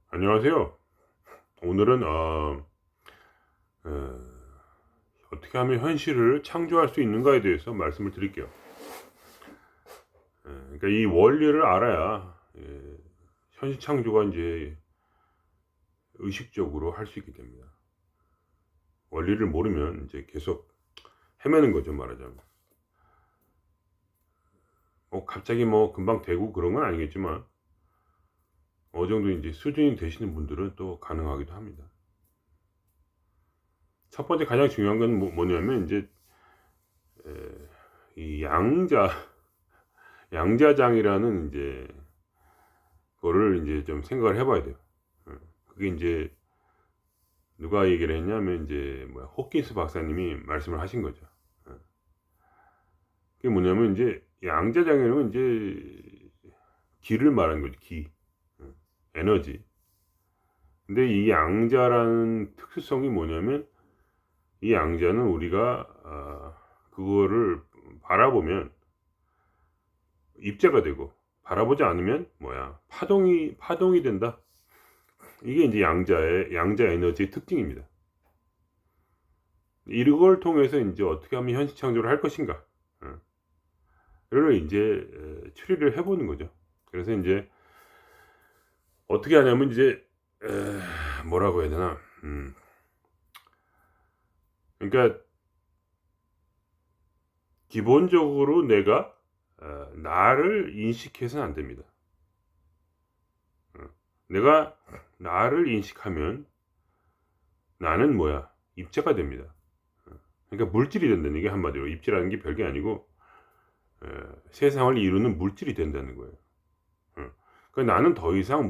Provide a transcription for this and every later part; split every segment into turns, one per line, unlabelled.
안녕하세요. 오늘은 어떻게 하면 현실을 창조할 수 있는가에 대해서 말씀을 드릴게요. 그러니까 이 원리를 알아야 현실 창조가 이제 의식적으로 할 수 있게 됩니다. 원리를 모르면 이제 계속 헤매는 거죠, 말하자면. 갑자기 금방 되고 그런 건 아니겠지만 어느 정도 이제 수준이 되시는 분들은 또 가능하기도 합니다. 첫 번째 가장 중요한 건 뭐냐면 이제 이 양자장이라는 이제 거를 이제 좀 생각을 해 봐야 돼요. 그게 인제 누가 얘기를 했냐면 인제 호킨스 박사님이 말씀을 하신 거죠. 예. 그게 뭐냐면 인제 양자장애는 인제 기를 말하는 거죠, 기. 예. 에너지. 근데 이 양자라는 특수성이 뭐냐면 이 양자는 우리가 그거를 바라보면 입자가 되고 바라보지 않으면 파동이 된다. 이게 인제 양자 에너지의 특징입니다. 이걸 통해서 인제 어떻게 하면 현실 창조를 할 것인가. 예. 를 인제 추리를 해 보는 거죠. 그래서 인제 어떻게 하냐면 이제 뭐라고 해야 되나. 그러니까 기본적으로 내가 나를 인식해서는 안 됩니다. 내가 나를 인식하면 나는 입자가 됩니다. 그러니까 물질이 된다는 게 한마디로 입자라는 게 별게 아니고 세상을 이루는 물질이 된다는 거예요. 그러니까 나는 더 이상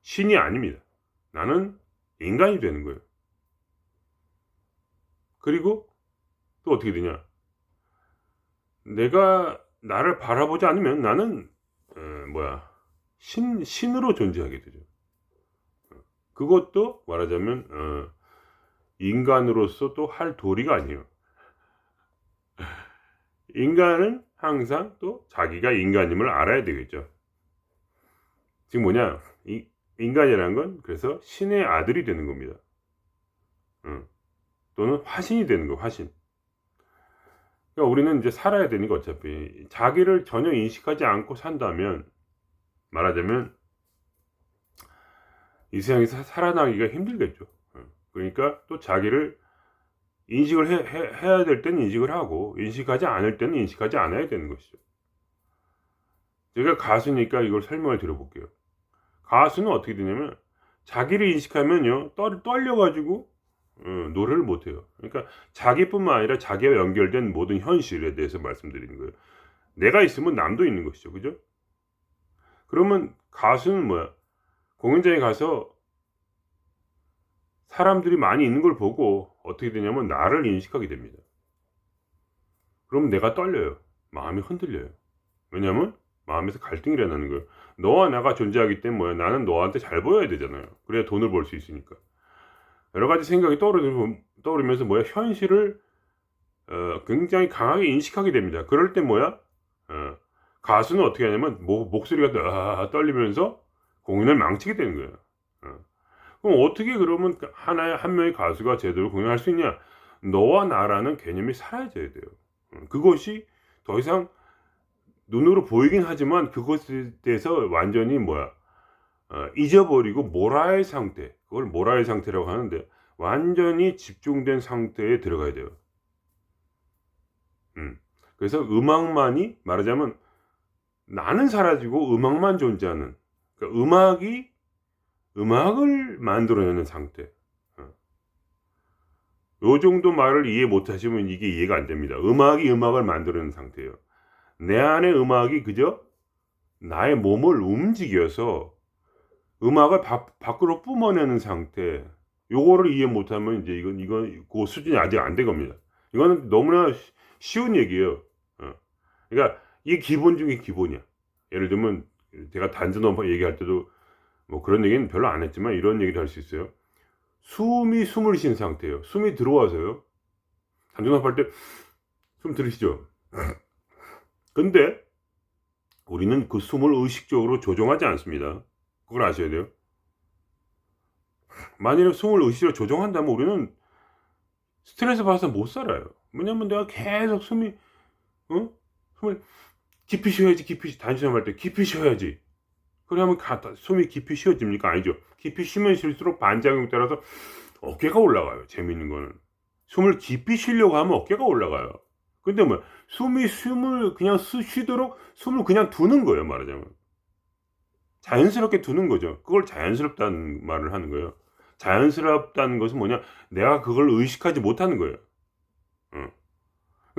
신이 아닙니다. 나는 인간이 되는 거예요. 그리고 또 어떻게 되냐? 내가 나를 바라보지 않으면 나는 어 뭐야 신으로 존재하게 되죠. 그것도 말하자면 인간으로서 또 할 도리가 아니에요. 인간은 항상 또 자기가 인간임을 알아야 되겠죠. 지금 이 인간이라는 건 그래서 신의 아들이 되는 겁니다. 또는 화신이 되는 거예요, 화신. 그러니까 우리는 이제 살아야 되니까 어차피 자기를 전혀 인식하지 않고 산다면 말하자면 이 세상에서 살아나기가 힘들겠죠. 그러니까 또 자기를 인식을 해야 될 때는 인식을 하고 인식하지 않을 때는 인식하지 않아야 되는 것이죠. 제가 가수니까 이걸 설명을 드려 볼게요. 가수는 어떻게 되냐면 자기를 인식하면요 떨려 가지고 노래를 못 해요. 그러니까 자기뿐만 아니라 자기와 연결된 모든 현실에 대해서 말씀드리는 거예요. 내가 있으면 남도 있는 것이죠. 그죠? 그러면 가수는 공연장에 가서 사람들이 많이 있는 걸 보고 어떻게 되냐면 나를 인식하게 됩니다. 그럼 내가 떨려요. 마음이 흔들려요. 왜냐하면 마음에서 갈등이 일어나는 거예요. 너와 나가 존재하기 때문에 나는 너한테 잘 보여야 되잖아요. 그래야 돈을 벌 수 있으니까. 여러 가지 생각이 떠오르면서 현실을 굉장히 강하게 인식하게 됩니다. 그럴 때 가수는 어떻게 하냐면 목소리가 떨리면서 공연을 망치게 되는 거예요. 그럼 어떻게 그러면 한 명의 가수가 제대로 공연할 수 있냐? 너와 나라는 개념이 사라져야 돼요. 그것이 더 이상 눈으로 보이긴 하지만 그것에 대해서 완전히 잊어버리고 모라의 상태, 그걸 모라의 상태라고 하는데 완전히 집중된 상태에 들어가야 돼요. 그래서 음악만이 말하자면 나는 사라지고 음악만 존재하는, 그러니까 음악을 만들어내는 상태. 요 정도 말을 이해 못 하시면 이게 이해가 안 됩니다. 음악이 음악을 만들어내는 상태예요. 내 안의 음악이 그저 나의 몸을 움직여서 음악을 밖으로 뿜어내는 상태. 요거를 이해 못하면 이제 이건 그 수준이 아직 안 된 겁니다. 이거는 너무나 쉬운 얘기예요. 그러니까 이게 기본 중에 기본이야. 예를 들면 제가 단전호흡 얘기할 때도 그런 얘기는 별로 안 했지만 이런 얘기를 할 수 있어요. 숨을 쉰 상태예요. 숨이 들어와서요. 단전호흡 할 때 숨 들으시죠? 근데 우리는 그 숨을 의식적으로 조종하지 않습니다. 그걸 아셔야 돼요. 만일에 숨을 의식으로 조정한다면 우리는 스트레스 받아서 못 살아요. 왜냐면 내가 계속 숨을 깊이 쉬어야지, 단순할 때 깊이 쉬어야지. 그러면 숨이 깊이 쉬어집니까? 아니죠. 깊이 쉬면 쉴수록 반작용 따라서 어깨가 올라가요. 재밌는 거는. 숨을 깊이 쉬려고 하면 어깨가 올라가요. 근데 뭐 숨을 그냥 쉬도록 숨을 그냥 두는 거예요, 말하자면. 자연스럽게 두는 거죠. 그걸 자연스럽다는 말을 하는 거예요. 자연스럽다는 것은 뭐냐? 내가 그걸 의식하지 못하는 거예요.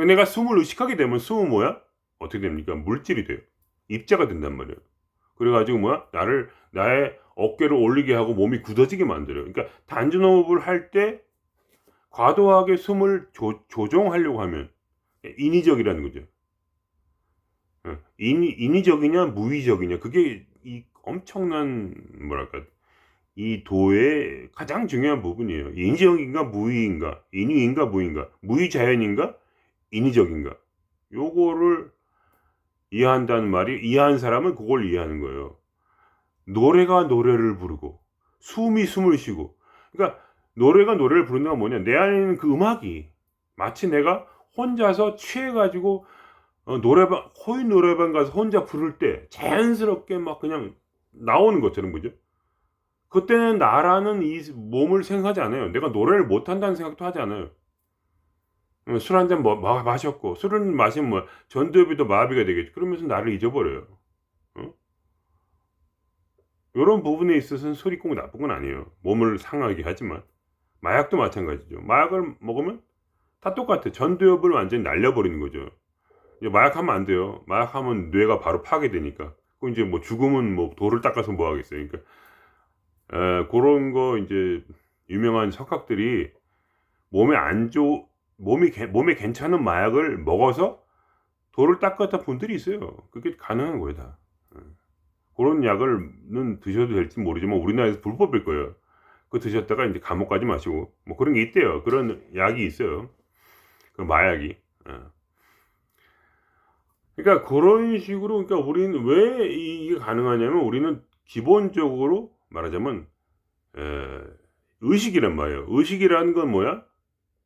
내가 숨을 의식하게 되면 숨은 뭐야? 어떻게 됩니까? 물질이 돼요. 입자가 된단 말이에요. 그래 가지고 뭐야? 나의 어깨를 올리게 하고 몸이 굳어지게 만들어요. 그러니까 단전호흡을 할 때 과도하게 숨을 조정하려고 하면 인위적이라는 거죠. 인위적이냐 무의적이냐, 그게 이 엄청난 뭐랄까, 이 도의 가장 중요한 부분이에요. 인위적인가 무의인가, 인위인가 무의인가, 무의자연인가 인위적인가, 요거를 이해한다는 말이, 이해한 사람은 그걸 이해하는 거예요. 노래가 노래를 부르고 숨이 숨을 쉬고, 그러니까 노래가 노래를 부른다는 건 뭐냐, 내 안에 있는 그 음악이 마치 내가 혼자서 취해 가지고 노래방, 코인 노래방 가서 혼자 부를 때 자연스럽게 막 그냥 나오는 것처럼, 그죠? 그때는 나라는 이 몸을 생각하지 않아요. 내가 노래를 못한다는 생각도 하지 않아요. 술 한 잔 마셨고, 술을 마시면 뭐 전두엽이 더 마비가 되겠죠. 그러면서 나를 잊어버려요. 어? 요런 부분에 있어서는 술이 꼭 나쁜 건 아니에요. 몸을 상하게 하지만. 마약도 마찬가지죠. 마약을 먹으면 다 똑같아요. 전두엽을 완전히 날려버리는 거죠. 이제 마약하면 안 돼요. 마약하면 뇌가 바로 파괴되니까. 그 이제 뭐 죽으면 뭐 돌을 닦아서 뭐 하겠어요. 그러니까 그런 거 이제 유명한 석학들이 몸에 안 좋 몸에 괜찮은 마약을 먹어서 돌을 닦았던 분들이 있어요. 그게 가능한 거예요, 다. 그런 약을는 드셔도 될지 모르지만 우리나라에서 불법일 거예요. 그거 드셨다가 이제 감옥 가지 마시고 뭐 그런 게 있대요. 그런 약이 있어요. 그 마약이. 그러니까 그런 식으로, 그러니까 우리는 왜 이게 가능하냐면, 우리는 기본적으로 말하자면 에, 의식이란 말이에요. 의식이라는 건 뭐야?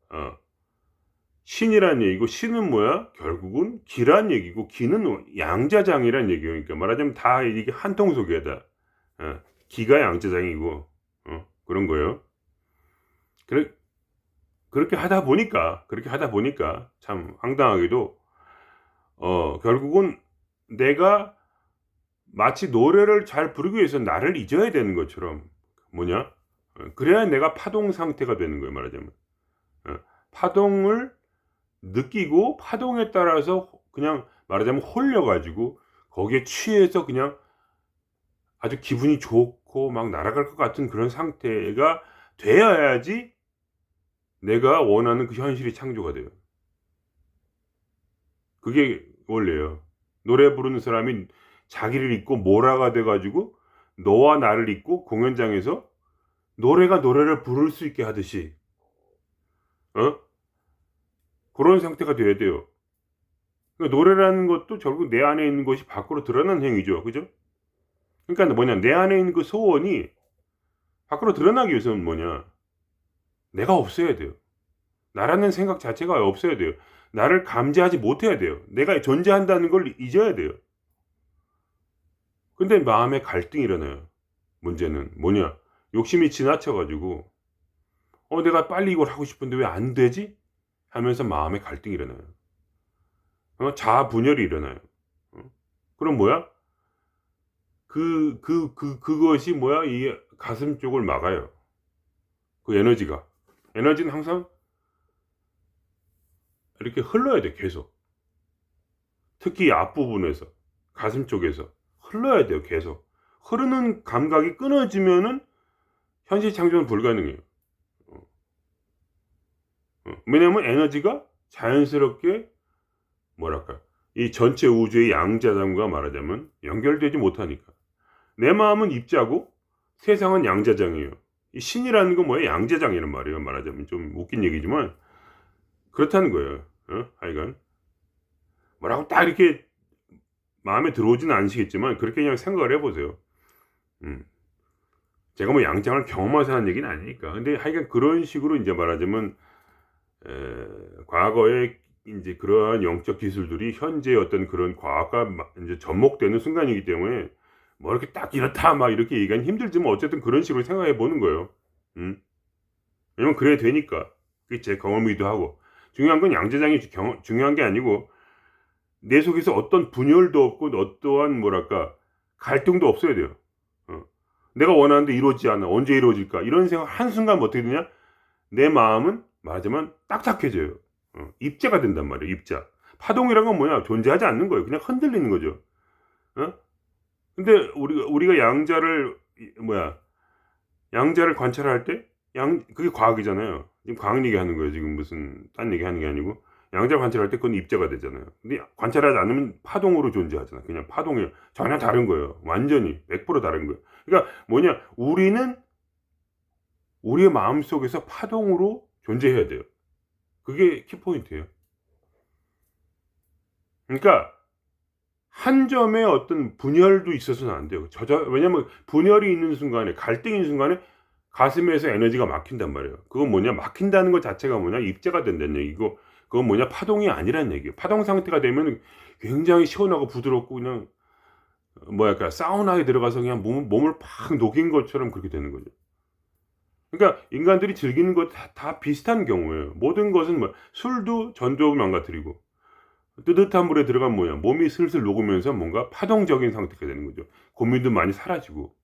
어, 신이란 얘기고, 신은 뭐야? 결국은 기란 얘기고, 기는 양자장이란 얘기예요. 그러니까 말하자면 다 이게 한 통 속에다 기가 양자장이고 그런 거예요. 그래, 그렇게 하다 보니까 참 황당하게도 결국은 내가 마치 노래를 잘 부르기 위해서 나를 잊어야 되는 것처럼, 뭐냐? 그래야 내가 파동 상태가 되는 거예요, 말하자면. 파동을 느끼고 파동에 따라서 그냥 말하자면 홀려 가지고 거기에 취해서 그냥 아주 기분이 좋고 막 날아갈 것 같은 그런 상태가 되어야지 내가 원하는 그 현실이 창조가 돼요. 그게 원래예요. 노래 부르는 사람이 자기를 잊고 모라가 돼 가지고 너와 나를 잊고 공연장에서 노래가 노래를 부를 수 있게 하듯이 어? 그런 상태가 돼야 돼요. 그러니까 노래라는 것도 결국 내 안에 있는 것이 밖으로 드러나는 행위죠. 그죠? 그러니까 뭐냐, 내 안에 있는 그 소원이 밖으로 드러나기 위해서는 뭐냐, 내가 없어야 돼요. 나라는 생각 자체가 없어야 돼요. 나를 감지하지 못해야 돼요. 내가 존재한다는 걸 잊어야 돼요. 근데 마음에 갈등이 일어나요. 문제는 뭐냐, 욕심이 지나쳐 가지고 내가 빨리 이걸 하고 싶은데 왜 안 되지? 하면서 마음에 갈등이 일어나요. 자아 분열이 일어나요. 그럼 뭐야? 그것이 뭐야? 이 가슴 쪽을 막아요. 그 에너지가. 에너지는 항상 이렇게 흘러야 돼, 계속. 특히 앞부분에서, 가슴 쪽에서 흘러야 돼요, 계속. 흐르는 감각이 끊어지면은 현실 창조는 불가능해요. 왜냐면 에너지가 자연스럽게 뭐랄까, 이 전체 우주의 양자장과 말하자면 연결되지 못하니까. 내 마음은 입자고 세상은 양자장이에요. 이 신이라는 건 뭐예요? 양자장이란 말이에요. 말하자면 좀 웃긴 얘기지만 그렇다는 거예요. 하여간 뭐라고 딱 이렇게 마음에 들어오지는 않으시겠지만 그렇게 그냥 생각을 해보세요. 음. 제가 뭐 양장을 경험해서 하는 얘기는 아니니까. 근데 하여간 그런 식으로 이제 말하자면 과거에 인제 그러한 영적 기술들이 현재의 어떤 그런 과학과 인제 접목되는 순간이기 때문에 뭐 이렇게 딱 "이렇다." 막 이렇게 얘기하긴 힘들지만 어쨌든 그런 식으로 생각해 보는 거예요. 음. 왜냐면 그래야 되니까. 그게 제 경험이기도 하고. 중요한 건 양자장이 중요한 게 아니고 내 속에서 어떤 분열도 없고 어떠한 뭐랄까 갈등도 없어야 돼요. 어. '내가 원하는데 이루어지지 않아. 언제 이루어질까?' 이런 생각 한순간 어떻게 되냐? 내 마음은 말하자면 딱딱해져요. 입자가 된단 말이에요, 입자. 파동이란 건 뭐냐? 존재하지 않는 거예요. 그냥 흔들리는 거죠. 어? 근데 우리가 양자를 양자를 관찰할 때 그게 과학이잖아요. 지금 과학 얘기하는 거예요. 지금 무슨 딴 얘기하는 게 아니고. 양자 관찰할 때 그건 입자가 되잖아요. 근데 관찰하지 않으면 파동으로 존재하잖아요. 그냥 파동이 전혀 다른 거예요. 완전히 100% 다른 거예요. 그러니까 뭐냐? 우리는 우리의 마음속에서 파동으로 존재해야 돼요. 그게 키포인트예요. 그러니까 한 점의 어떤 분열도 있어서는 안 돼요. 왜냐면 분열이 있는 순간에 갈등이 있는 순간에 가슴에서 에너지가 막힌단 말이에요. 그건 뭐냐? 막힌다는 것 자체가 뭐냐? 입자가 된다는 얘기고 그건 뭐냐? 파동이 아니라는 얘기예요. 파동 상태가 되면 굉장히 시원하고 부드럽고 그냥 뭐랄까 사우나에 들어가서 그냥 몸을 팍 녹인 것처럼 그렇게 되는 거죠. 그러니까 인간들이 즐기는 것 다 비슷한 경우예요. 모든 것은 뭐 술도 전두엽을 망가뜨리고 뜨뜻한 물에 들어가면 뭐야 몸이 슬슬 녹으면서 뭔가 파동적인 상태가 되는 거죠. 고민도 많이 사라지고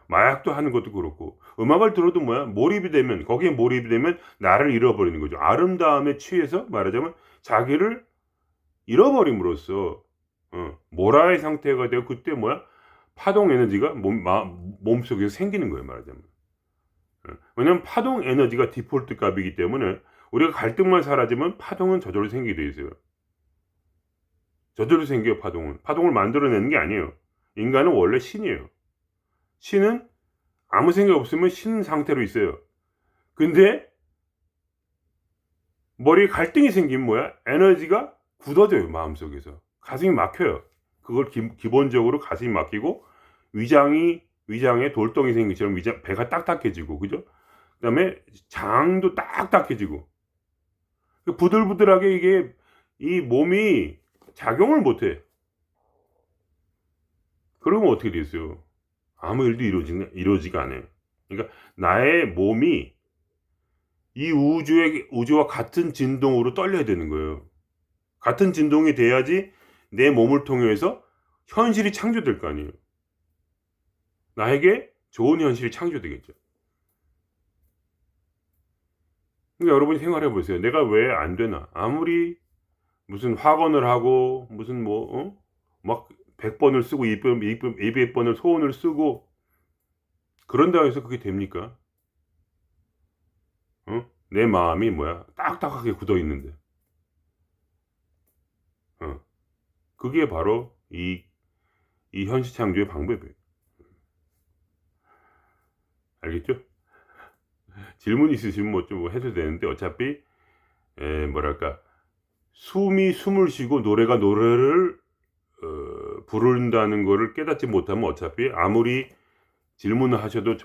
마약도 하는 것도 그렇고 음악을 들어도 뭐야 몰입이 되면 거기에 몰입이 되면 나를 잃어버리는 거죠. 아름다움에 취해서 말하자면 자기를 잃어버림으로써 모라의 상태가 되고 그때 뭐야 파동 에너지가 몸속에서 생기는 거예요 말하자면. 왜냐하면 파동 에너지가 디폴트 값이기 때문에 우리가 갈등만 사라지면 파동은 저절로 생기게 돼 있어요. 저절로 생겨요 파동은. 파동을 만들어내는 게 아니에요. 인간은 원래 신이에요. 신은 아무 생각 없으면 신 상태로 있어요. 근데 머리에 갈등이 생기면 뭐야? 에너지가 굳어져요 마음속에서. 가슴이 막혀요. 그걸 기본적으로 가슴이 막히고 위장에 돌덩이 생긴 것처럼 배가 딱딱해지고 그죠? 그다음에 장도 딱딱해지고 부들부들하게 이게 이 몸이 작용을 못 해. 그러면 어떻게 되겠어요? 아무 일도 이루어지가 않아요. 그러니까 나의 몸이 이 우주와 같은 진동으로 떨려야 되는 거예요. 같은 진동이 돼야지 내 몸을 통해서 현실이 창조될 거 아니에요. 나에게 좋은 현실이 창조되겠죠. 그러니까 여러분이 생각해 보세요. '내가 왜 안 되나?' 아무리 무슨 학원을 하고 무슨 막 100 번을 쓰고 200 번을 소원을 쓰고 그런다고 해서 그게 됩니까? 내 마음이 딱딱하게 굳어 있는데. 어. 그게 바로 이 현실 창조의 방법이에요. 알겠죠? 질문 있으시면 좀 해도 되는데 어차피 뭐랄까 숨을 쉬고 노래가 노래를 부른다는 거를 깨닫지 못하면 어차피 아무리 질문을 하셔도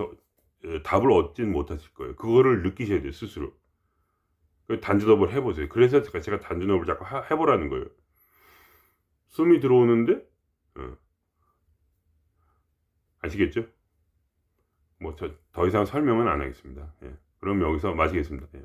답을 얻지는 못하실 거예요. 그거를 느끼셔야 돼요 스스로. 단전호흡을 해 보세요. 그래서 제가 단전호흡을 자꾸 해 보라는 거예요. 숨이 들어오는데 어 아시겠죠? 뭐 더 이상 설명은 안 하겠습니다. 예. 그럼 여기서 마치겠습니다. 예.